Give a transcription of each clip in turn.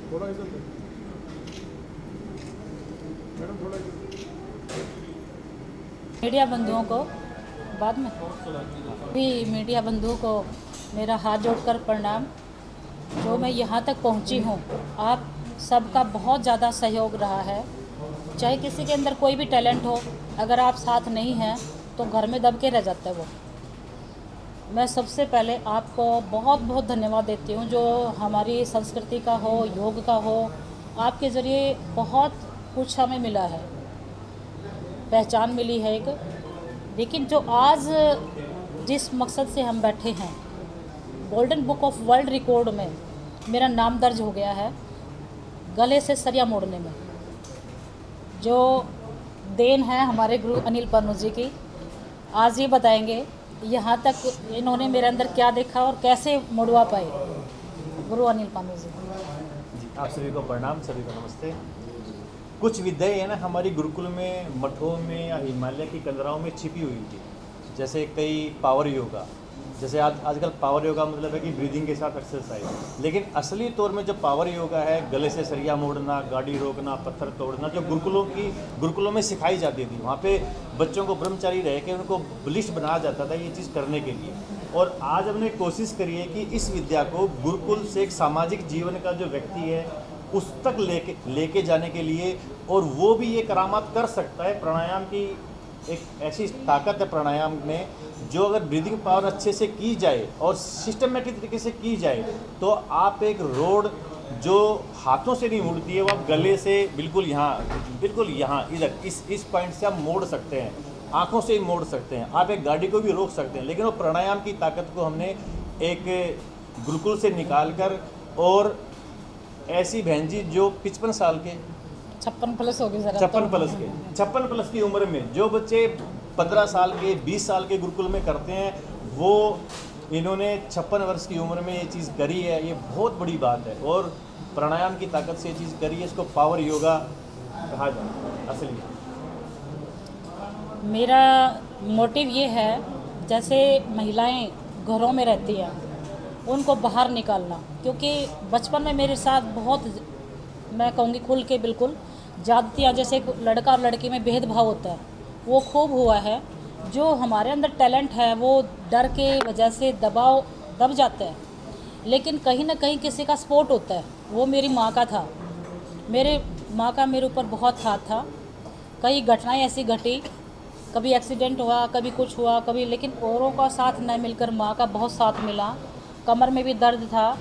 थोड़ा इधर मैडम, थोड़ा इधर। मीडिया बंधुओं को बाद में भी मीडिया बंधुओं को मेरा हाथ जोड़कर प्रणाम। जो मैं यहाँ तक पहुँची हूँ, आप सबका बहुत ज़्यादा सहयोग रहा है। चाहे किसी के अंदर कोई भी टैलेंट हो, अगर आप साथ नहीं हैं तो घर में दब के रह जाता है वो। मैं सबसे पहले आपको बहुत बहुत धन्यवाद देती हूँ, जो हमारी संस्कृति का हो, योग का हो, आपके ज़रिए बहुत कुछ हमें मिला है, पहचान मिली है एक। लेकिन जो आज जिस मकसद से हम बैठे हैं, golden book of world record में मेरा नाम दर्ज हो गया है, गले से सरिया मोड़ने में, जो देन है हमारे गुरु अनिल पानू जी की। आज ये बताएंगे यहाँ तक इन्होंने मेरे अंदर क्या देखा और कैसे मुड़वा पाए, गुरु अनिल पानू जी। जी, आप सभी को प्रणाम, सभी को नमस्ते। कुछ विद्याएं है ना हमारी गुरुकुल में, मठों में या हिमालय की कंदराओं में छिपी हुई थी। जैसे कई पावर योगा, जैसे आजकल पावर योगा मतलब है कि ब्रीदिंग के साथ एक्सरसाइज, लेकिन असली तौर में जो पावर योगा है, गले से सरिया मोड़ना, गाड़ी रोकना, पत्थर तोड़ना, जो गुरुकुलों में सिखाई जाती थी, वहाँ पे बच्चों को ब्रह्मचारी रह के उनको बलिष्ठ बनाया जाता था ये चीज़ करने के लिए। और आज हमने कोशिश करी है कि इस विद्या को गुरुकुल से एक सामाजिक जीवन का जो व्यक्ति है उस तक लेके जाने के लिए, और वो भी ये करामात कर सकता है। प्राणायाम की एक ऐसी ताकत है प्राणायाम में, जो अगर ब्रीदिंग पावर अच्छे से की जाए और सिस्टमेटिक तरीके से की जाए तो आप एक रोड जो हाथों से नहीं मुड़ती है, वो आप गले से बिल्कुल यहाँ इधर इस पॉइंट से आप मोड़ सकते हैं, आँखों से ही मोड़ सकते हैं, आप एक गाड़ी को भी रोक सकते हैं। लेकिन वो प्राणायाम की ताकत को हमने एक गुरुकुल से निकाल कर, और ऐसी बहन जी जो 55 साल के 56 प्लस हो गए, 56 प्लस की उम्र में जो बच्चे 15 साल के 20 साल के गुरुकुल में करते हैं, वो इन्होंने 56 वर्ष की उम्र में ये चीज़ करी है। ये बहुत बड़ी बात है, और प्राणायाम की ताकत से ये चीज़ करी है। इसको पावर योगा कहा जाता है असली। मेरा मोटिव ये है, जैसे महिलाएं घरों में रहती हैं उनको बाहर निकालना, क्योंकि बचपन में मेरे साथ बहुत, मैं कहूँगी खुल के बिल्कुल, ज़्यादतियाँ, जैसे लड़का और लड़की में भेदभाव होता है, वो खूब हुआ है। जो हमारे अंदर टैलेंट है वो डर के वजह से दब जाता है। लेकिन कहीं ना कहीं किसी का सपोर्ट होता है, वो मेरी माँ का था। मेरे माँ का मेरे ऊपर बहुत हाथ था। कई घटनाएं ऐसी घटी, कभी एक्सीडेंट हुआ, कभी कुछ हुआ, कभी, लेकिन औरों का साथ न मिलकर माँ का बहुत साथ मिला। कमर में भी दर्द था,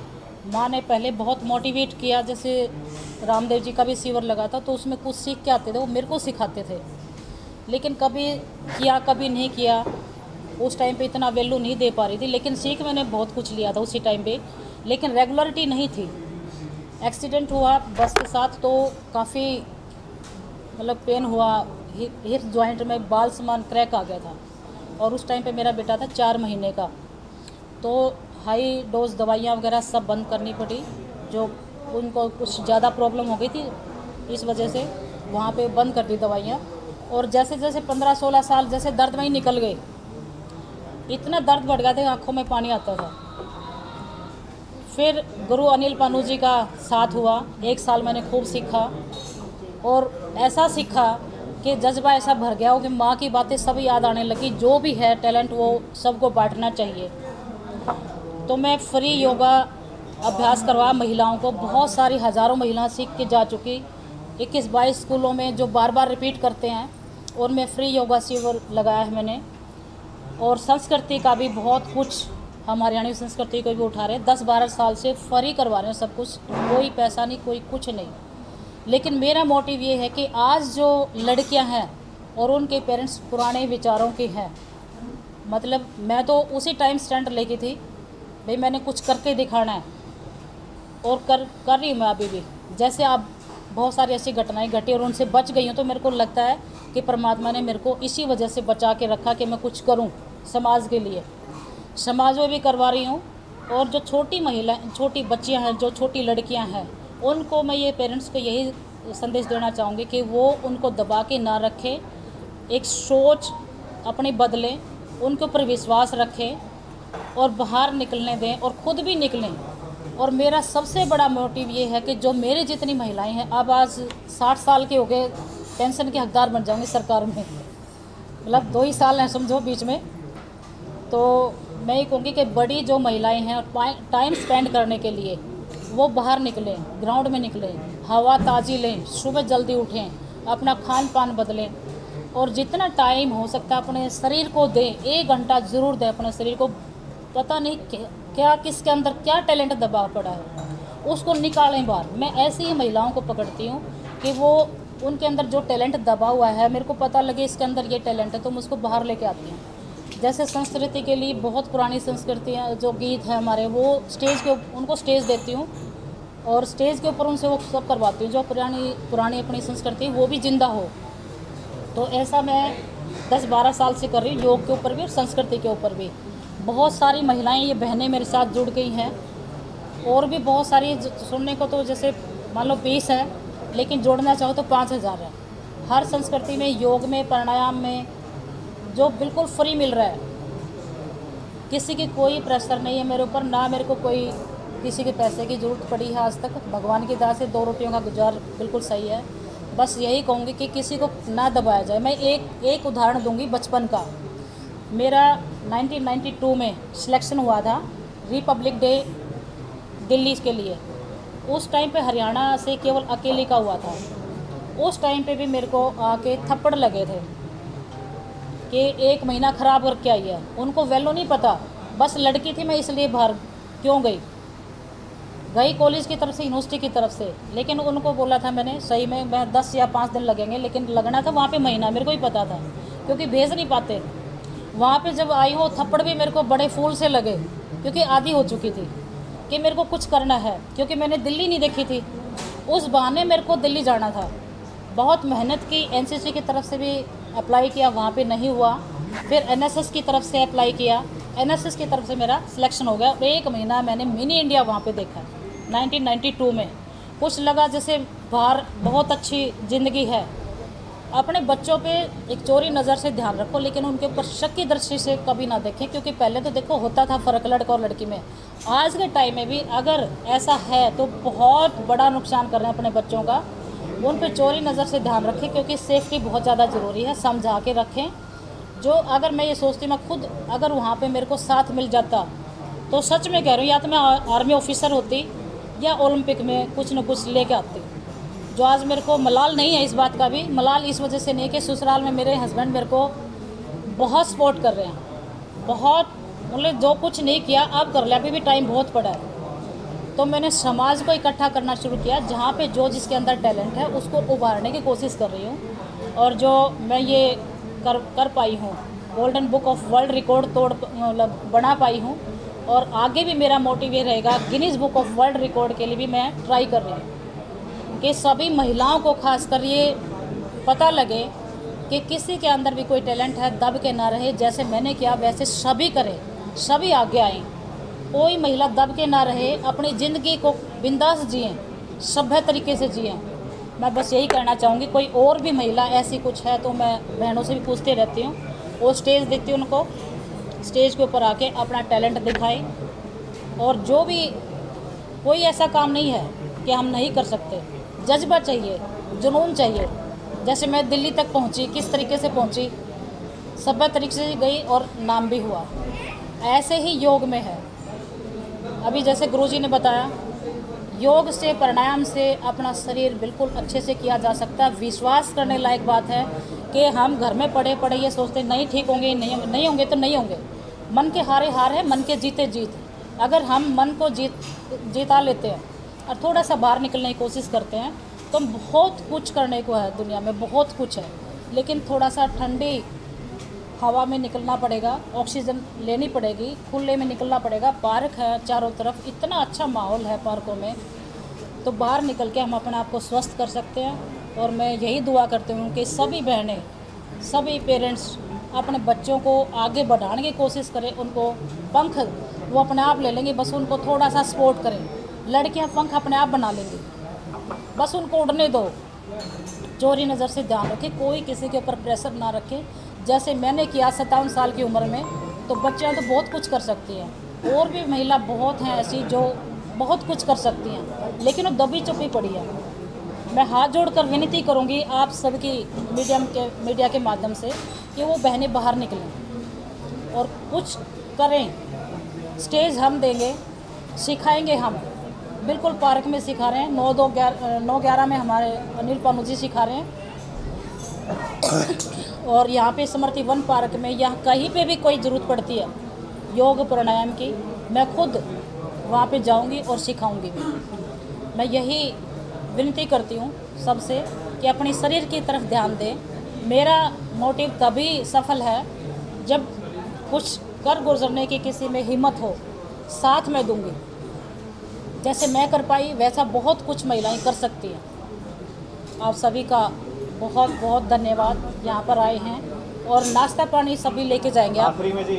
माँ ने पहले बहुत मोटिवेट किया। जैसे रामदेव जी का भी शिविर लगा था, तो उसमें कुछ सीख के आते थे, वो मेरे को सिखाते थे। लेकिन कभी किया, कभी नहीं किया। उस टाइम पे इतना वैल्यू नहीं दे पा रही थी, लेकिन सीख मैंने बहुत कुछ लिया था उसी टाइम पे, लेकिन रेगुलरिटी नहीं थी। एक्सीडेंट हुआ बस के साथ, तो काफ़ी मतलब पेन हुआ, हिप जॉइंट में बाल समान क्रैक आ गया था। और उस टाइम पे मेरा बेटा था 4 महीने का, तो हाई डोज दवाइयाँ वगैरह सब बंद करनी पड़ी। जो उनको कुछ ज़्यादा प्रॉब्लम हो गई थी, इस वजह से वहाँ पे बंद कर दी दवाइयाँ। और जैसे जैसे 15-16 साल जैसे दर्द में ही निकल गए, इतना दर्द बढ़ गया था, आँखों में पानी आता था। फिर गुरु अनिल पानू जी का साथ हुआ, 1 साल मैंने खूब सीखा, और ऐसा सीखा कि जज्बा ऐसा भर गया हो कि माँ की बातें सब याद आने लगी। जो भी है टैलेंट वो सबको बांटना चाहिए। तो मैं फ्री योगा अभ्यास करवा महिलाओं को, बहुत सारी हज़ारों महिलाएं सीख के जा चुकी, 21-22 स्कूलों में जो बार बार रिपीट करते हैं, और मैं फ्री योगा शिविर लगाया है मैंने। और संस्कृति का भी बहुत कुछ, हम हरियाणवी संस्कृति को भी उठा रहे हैं। 10-12 साल से फ्री करवा रहे हैं सब कुछ, कोई पैसा नहीं, कोई कुछ नहीं। लेकिन मेरा मोटिव ये है कि आज जो लड़कियां हैं और उनके पेरेंट्स पुराने विचारों के हैं, मतलब मैं तो उसी टाइम स्टैंड लेके थी, भाई मैंने कुछ करके दिखाना है, और कर रही हूँ मैं अभी भी। जैसे आप बहुत सारी ऐसी घटनाएं घटी और उनसे बच गई हूँ, तो मेरे को लगता है कि परमात्मा ने मेरे को इसी वजह से बचा के रखा कि मैं कुछ करूँ समाज के लिए। समाज में भी करवा रही हूँ। और जो छोटी महिला, छोटी बच्चियाँ हैं, जो छोटी लड़कियाँ हैं, उनको मैं ये पेरेंट्स को यही संदेश देना चाहूँगी कि वो उनको दबा के ना रखें, एक सोच अपनी बदलें, उनके ऊपर विश्वास रखें और बाहर निकलने दें और ख़ुद भी निकलें। और मेरा सबसे बड़ा मोटिव ये है कि जो मेरी जितनी महिलाएं हैं, अब आज 60 साल के हो गए, पेंशन के हकदार बन जाऊंगी सरकार में, मतलब 2 ही साल हैं समझो बीच में। तो मैं ये कहूँगी कि बड़ी जो महिलाएं हैं टाइम स्पेंड करने के लिए वो बाहर निकलें, ग्राउंड में निकलें, हवा ताज़ी लें, सुबह जल्दी उठें, अपना खान पान बदलें और जितना टाइम हो सकता है अपने शरीर को दें। 1 घंटा ज़रूर दें अपने शरीर को। पता नहीं क्या किसके अंदर क्या टैलेंट दबा पड़ा है, उसको निकालें बाहर। मैं ऐसी ही महिलाओं को पकड़ती हूँ कि वो उनके अंदर जो टैलेंट दबा हुआ है, मेरे को पता लगे इसके अंदर ये टैलेंट है, तो मैं उसको बाहर लेके आती हूँ। जैसे संस्कृति के लिए बहुत पुरानी संस्कृतियाँ, जो गीत है हमारे, वो स्टेज के उनको स्टेज देती हूँ और स्टेज के ऊपर उनसे वो सब करवाती हूँ जो पुरानी अपनी संस्कृति वो भी जिंदा हो। तो ऐसा मैं 10-12 साल से कर रही हूँ, योग के ऊपर भी और संस्कृति के ऊपर भी। बहुत सारी महिलाएं, ये बहनें मेरे साथ जुड़ गई हैं और भी बहुत सारी सुनने को तो जैसे मान लो 20 है, लेकिन जोड़ना चाहो तो 5000 है। हर संस्कृति में, योग में, प्राणायाम में जो बिल्कुल फ्री मिल रहा है। किसी की कोई प्रेशर नहीं है मेरे ऊपर, ना मेरे को कोई किसी के पैसे की ज़रूरत पड़ी है आज तक। भगवान की दया से 2 रोटियों का गुजार बिल्कुल सही है। बस यही कहूँगी कि किसी को ना दबाया जाए। मैं एक उदाहरण दूंगी बचपन का। मेरा 1992 में सिलेक्शन हुआ था रिपब्लिक डे दिल्ली के लिए। उस टाइम पे हरियाणा से केवल अकेले का हुआ था। उस टाइम पे भी मेरे को आके थप्पड़ लगे थे कि 1 महीना ख़राब करके आई है। उनको वैल्यू नहीं पता, बस लड़की थी मैं इसलिए बाहर क्यों गई कॉलेज की तरफ से, यूनिवर्सिटी की तरफ से। लेकिन उनको बोला था मैंने, सही में मैं 10 या 5 दिन लगेंगे, लेकिन लगना था वहाँ पे महीना, मेरे को ही पता था क्योंकि भेज नहीं पाते। वहाँ पे जब आई हो, थप्पड़ भी मेरे को बड़े फूल से लगे क्योंकि आदी हो चुकी थी कि मेरे को कुछ करना है, क्योंकि मैंने दिल्ली नहीं देखी थी। उस बहाने मेरे को दिल्ली जाना था। बहुत मेहनत की, एनसीसी की तरफ से भी अप्लाई किया, वहाँ पे नहीं हुआ। फिर एनएसएस की तरफ से अप्लाई किया, एनएसएस की तरफ से मेरा सिलेक्शन हो गया। और 1 महीना मैंने मिनी इंडिया वहाँ पे देखा 1992 में। कुछ लगा जैसे बाहर बहुत अच्छी ज़िंदगी है। अपने बच्चों पे एक चोरी नज़र से ध्यान रखो, लेकिन उनके ऊपर शक की दृष्टि से कभी ना देखें, क्योंकि पहले तो देखो होता था फ़र्क लड़का और लड़की में। आज के टाइम में भी अगर ऐसा है तो बहुत बड़ा नुकसान कर रहे हैं अपने बच्चों का। उन पे चोरी नज़र से ध्यान रखें, क्योंकि सेफ्टी बहुत ज़्यादा ज़रूरी है। समझा के रखें। जो अगर मैं ये सोचती, मैं खुद अगर वहाँ पे मेरे को साथ मिल जाता तो सच में कह रही हूँ, या तो मैं आर्मी ऑफिसर होती या ओलंपिक में कुछ न कुछ लेके आती। जो आज मेरे को मलाल नहीं है इस बात का भी, मलाल इस वजह से नहीं कि ससुराल में मेरे हस्बैंड मेरे को बहुत सपोर्ट कर रहे हैं। बहुत मतलब जो कुछ नहीं किया अब कर लिया, अभी भी टाइम बहुत पड़ा है। तो मैंने समाज को इकट्ठा करना शुरू किया, जहाँ पे जो जिसके अंदर टैलेंट है उसको उभारने की कोशिश कर रही हूँ। और जो मैं ये कर पाई हूँ, golden book of world record मतलब बना पाई हूँ। और आगे भी मेरा मोटिव ये रहेगा, Guinness book of world record के लिए भी मैं ट्राई कर रही हूँ कि सभी महिलाओं को खासकर ये पता लगे कि किसी के अंदर भी कोई टैलेंट है, दब के ना रहे। जैसे मैंने किया वैसे सभी करें, सभी आगे आएँ। कोई महिला दब के ना रहे, अपनी ज़िंदगी को बिंदास जिएँ, सभ्य तरीके से जिएँ। मैं बस यही कहना चाहूँगी। कोई और भी महिला ऐसी कुछ है तो मैं बहनों से भी पूछती रहती हूँ, वो स्टेज देती हूँ, उनको स्टेज के ऊपर आके अपना टैलेंट दिखाएं। और जो भी कोई ऐसा काम नहीं है कि हम नहीं कर सकते। जज्बा चाहिए, जुनून चाहिए। जैसे मैं दिल्ली तक पहुंची, किस तरीके से पहुंची, सभ्य तरीके से गई और नाम भी हुआ। ऐसे ही योग में है। अभी जैसे गुरुजी ने बताया, योग से, प्राणायाम से अपना शरीर बिल्कुल अच्छे से किया जा सकता है। विश्वास करने लायक बात है कि हम घर में पड़े पड़े ये सोचते नहीं ठीक होंगे, नहीं होंगे तो नहीं होंगे। मन के हारे हार है, मन के जीते जीत। अगर हम मन को जीता लेते हैं और थोड़ा सा बाहर निकलने की कोशिश करते हैं तो बहुत कुछ करने को है दुनिया में, बहुत कुछ है। लेकिन थोड़ा सा ठंडी हवा में निकलना पड़ेगा, ऑक्सीजन लेनी पड़ेगी, खुले में निकलना पड़ेगा। पार्क है चारों तरफ, इतना अच्छा माहौल है पार्कों में। तो बाहर निकल के हम अपने आप को स्वस्थ कर सकते हैं। और मैं यही दुआ करती हूँ कि सभी बहनें, सभी पेरेंट्स अपने बच्चों को आगे बढ़ाने की कोशिश करें। उनको पंख वो अपने आप ले लेंगे, बस उनको थोड़ा सा सपोर्ट करें। लड़कियां पंख अपने आप बना लेंगी, बस उनको उड़ने दो। चोरी नज़र से ध्यान रखें, कोई किसी के ऊपर प्रेशर ना रखे। जैसे मैंने किया 57 साल की उम्र में, तो बच्चियां तो बहुत कुछ कर सकती हैं, और भी महिला बहुत हैं ऐसी जो बहुत कुछ कर सकती हैं, लेकिन वो दबी चुपी पड़ी है। मैं हाथ जोड़कर विनती करूंगी आप सबकी मीडिया के माध्यम से कि वो बहनें बाहर निकलें और कुछ करें। स्टेज हम देंगे, सिखाएंगे हम, बिल्कुल पार्क में सिखा रहे हैं। 9-11 में हमारे अनिल पानू जी सिखा रहे हैं। और यहाँ पे स्मृति वन पार्क में, यहाँ कहीं पे भी कोई ज़रूरत पड़ती है योग प्राणायाम की, मैं खुद वहाँ पे जाऊँगी और सिखाऊँगी भी। मैं यही विनती करती हूँ सबसे कि अपनी शरीर की तरफ ध्यान दें। मेरा मोटिव तभी सफल है जब कुछ कर गुजरने की किसी में हिम्मत हो, साथ में दूंगी। जैसे मैं कर पाई वैसा बहुत कुछ महिलाएं कर सकती हैं। आप सभी का बहुत बहुत धन्यवाद, यहाँ पर आए हैं, और नाश्ता पानी सभी लेके जाएंगे आप। आखिरी में जी